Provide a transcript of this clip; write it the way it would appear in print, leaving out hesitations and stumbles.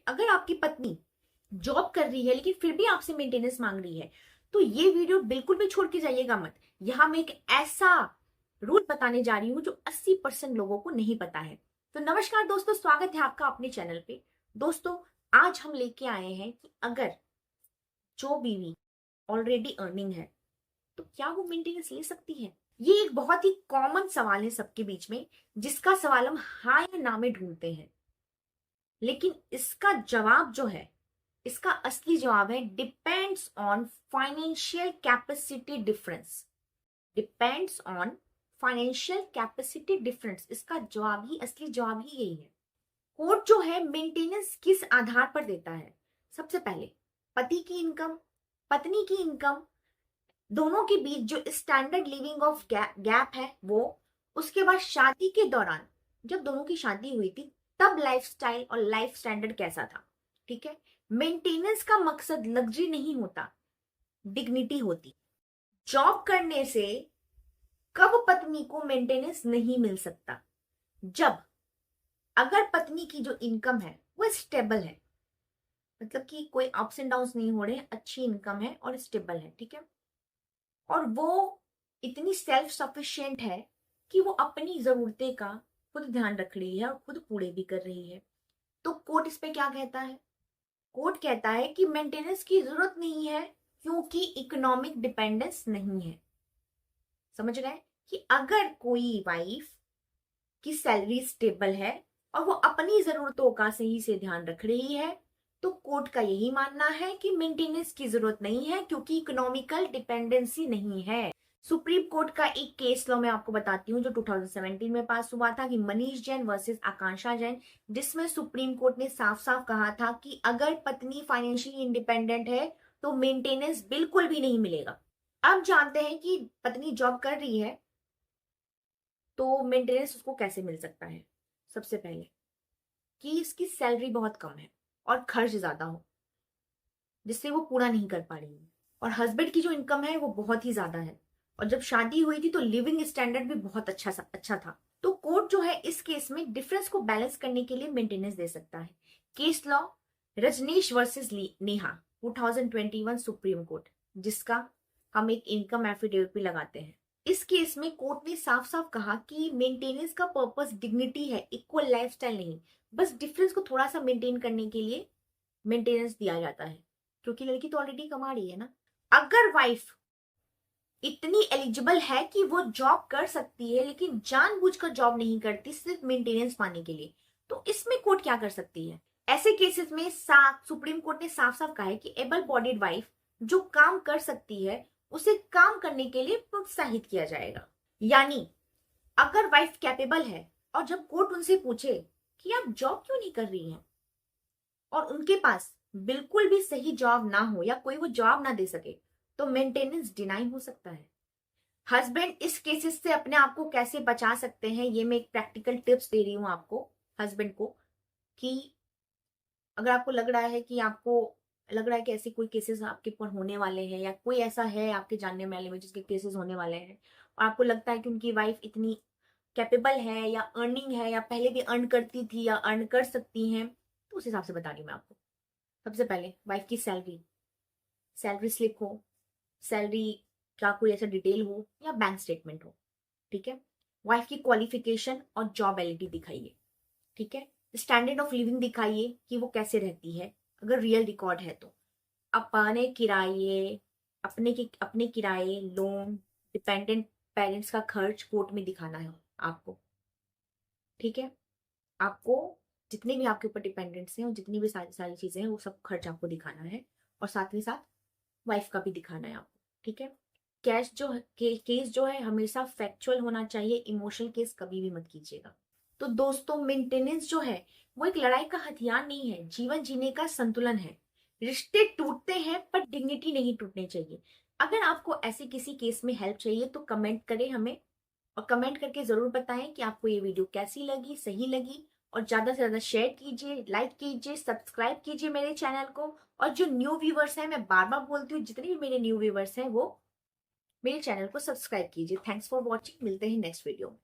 अगर आपकी पत्नी जॉब कर रही है लेकिन फिर भी आपसे मेंटेनेंस मांग रही है तो ये वीडियो बिल्कुल भी छोड़ के जाइएगा मत। यहाँ मैं एक ऐसा रूल बताने जा रही हूँ जो 80% लोगों को नहीं पता है। तो नमस्कार दोस्तों, स्वागत है आपका अपने चैनल पे। दोस्तों, आज हम लेके आए हैं कि अगर जो बीवी ऑलरेडी अर्निंग है तो क्या वो मेंटेनेंस ले सकती है। ये एक बहुत ही कॉमन सवाल है सबके बीच में, जिसका सवाल हम हाँ या ना में ढूंढते हैं। लेकिन इसका जवाब जो है, इसका असली जवाब है depends on financial capacity difference. Depends on financial capacity difference, इसका जवाब ही, असली जवाब ही यही है। कोर्ट जो है मेंटेनेंस किस आधार पर देता है? सबसे पहले पति की इनकम, पत्नी की इनकम, दोनों के बीच जो स्टैंडर्ड लिविंग ऑफ गैप है वो, उसके बाद शादी के दौरान जब दोनों की शादी हुई थी तब लाइफस्टाइल और लाइफ स्टैंडर्ड कैसा था। ठीक है, मेंटेनेंस का मकसद लग्जरी नहीं होता, डिग्निटी होती। जॉब करने से कब पत्नी को मेंटेनेंस नहीं मिल सकता? जब अगर पत्नी की जो इनकम है वो स्टेबल है, मतलब कि कोई अप्स एंड डाउन्स नहीं हो रहे हैं, अच्छी इनकम है और स्टेबल है। ठीक है, और वो इतनी सेल्फ सफिशिएंट है कि वो अपनी जरूरतें का खुद ध्यान रख रही है और खुद पूरे भी कर रही है। तो कोर्ट इस पे क्या कहता है? कोर्ट कहता है कि मेंटेनेंस की जरूरत नहीं है क्योंकि इकोनॉमिक डिपेंडेंस नहीं है। समझ रहे हैं कि अगर कोई वाइफ की सैलरी स्टेबल है और वो अपनी जरूरतों का सही से ध्यान रख रही है तो कोर्ट का यही मानना है कि मेंटेनेंस की जरूरत नहीं है क्योंकि इकोनॉमिकल डिपेंडेंसी नहीं है। सुप्रीम कोर्ट का एक केस लॉ मैं आपको बताती हूँ जो 2017 में पास हुआ था कि मनीष जैन वर्सेस आकांक्षा जैन, जिसमें सुप्रीम कोर्ट ने साफ साफ कहा था कि अगर पत्नी फाइनेंशियली इंडिपेंडेंट है तो मेंटेनेंस बिल्कुल भी नहीं मिलेगा। अब जानते हैं कि पत्नी जॉब कर रही है तो मेंटेनेंस उसको कैसे मिल सकता है। सबसे पहले कि इसकी सैलरी बहुत कम है और खर्च ज्यादा हो जिससे वो पूरा नहीं कर पा रही है, और हस्बैंड की जो इनकम है वो बहुत ही ज्यादा है और जब शादी हुई थी तो लिविंग स्टैंडर्ड भी बहुत अच्छा था। तो कोर्ट जो है इस केस में डिफरेंस को बैलेंस करने के लिए मेंटेनेंस दे सकता है। Case law Rajneesh versus Neha 2021 supreme court, जिसका हम एक इनकम एफिडेविट भी लगाते हैं। इस केस में कोर्ट ने साफ साफ कहा कि मेंटेनेंस का पर्पस डिग्निटी है, इक्वल लाइफस्टाइल नहीं। बस डिफरेंस को थोड़ा सा मेंटेन करने के लिए मेंटेनेंस दिया जाता है क्योंकि लड़की तो ऑलरेडी कमा रही है ना। अगर वाइफ इतनी एलिजिबल है कि वो जॉब कर सकती है लेकिन जानबूझकर जॉब नहीं करती सिर्फ मेंटेनेंस पाने के लिए, तो इसमें कोर्ट क्या कर सकती है? ऐसे केसेस में सुप्रीम कोर्ट ने साफ साफ कहा है कि एबल बॉडीड वाइफ जो काम कर सकती है उसे काम करने के लिए प्रोत्साहित किया जाएगा। यानी अगर वाइफ कैपेबल है और जब कोर्ट उनसे पूछे कि आप जॉब क्यों नहीं कर रही हैं और उनके पास बिल्कुल भी सही जॉब ना हो या कोई वो जॉब ना दे सके तो मेंटेनेंस डिनाई हो सकता है। हस्बैंड इस केसेस से अपने आप को कैसे बचा सकते हैं, ये मैं एक प्रैक्टिकल टिप्स दे रही हूँ आपको हस्बैंड को, कि अगर आपको लग रहा है कि ऐसे कोई केसेस आपके ऊपर होने वाले हैं या कोई ऐसा है आपके जानने वाले में जिसके केसेस होने वाले हैं और आपको लगता है कि उनकी वाइफ इतनी कैपेबल है या अर्निंग है या पहले भी अर्न करती थी या अर्न कर सकती हैं, तो उस हिसाब से बता रही हूँ मैं आपको। सबसे पहले वाइफ की सैलरी स्लिप हो, सैलरी का कोई ऐसा डिटेल हो या बैंक स्टेटमेंट हो। ठीक है, वाइफ की क्वालिफिकेशन और जॉब एलिटी दिखाइए। ठीक है, स्टैंडर्ड ऑफ लिविंग दिखाइए कि वो कैसे रहती है, अगर रियल रिकॉर्ड है तो। अपने किराए, लोन, डिपेंडेंट पेरेंट्स का खर्च कोर्ट में दिखाना है आपको। ठीक है, आपको जितने भी आपके ऊपर डिपेंडेंट्स हैं और जितनी भी सारी सारी चीजें हैं वो सब खर्च आपको दिखाना है और साथ ही साथ वाइफ का भी दिखाना है आपको। ठीक है, केस जो है हमेशा फैक्चुअल होना चाहिए, इमोशनल केस कभी भी मत कीजिएगा। तो दोस्तों, मेंटेनेंस जो है वो एक लड़ाई का हथियार नहीं है, जीवन जीने का संतुलन है। रिश्ते टूटते हैं पर डिग्निटी नहीं टूटनी चाहिए। अगर आपको ऐसे किसी केस में हेल्प चाहिए तो कमेंट करें हमें, और कमेंट करके जरूर बताएं कि आपको ये वीडियो कैसी लगी, सही लगी, और ज्यादा से ज्यादा शेयर कीजिए, लाइक कीजिए, सब्सक्राइब कीजिए मेरे चैनल को। और जो न्यू व्यूवर्स हैं, मैं बार बार बोलती हूँ, जितने भी मेरे न्यू व्यूवर्स हैं वो मेरे चैनल को सब्सक्राइब कीजिए। थैंक्स फॉर वॉचिंग, मिलते हैं नेक्स्ट वीडियो में।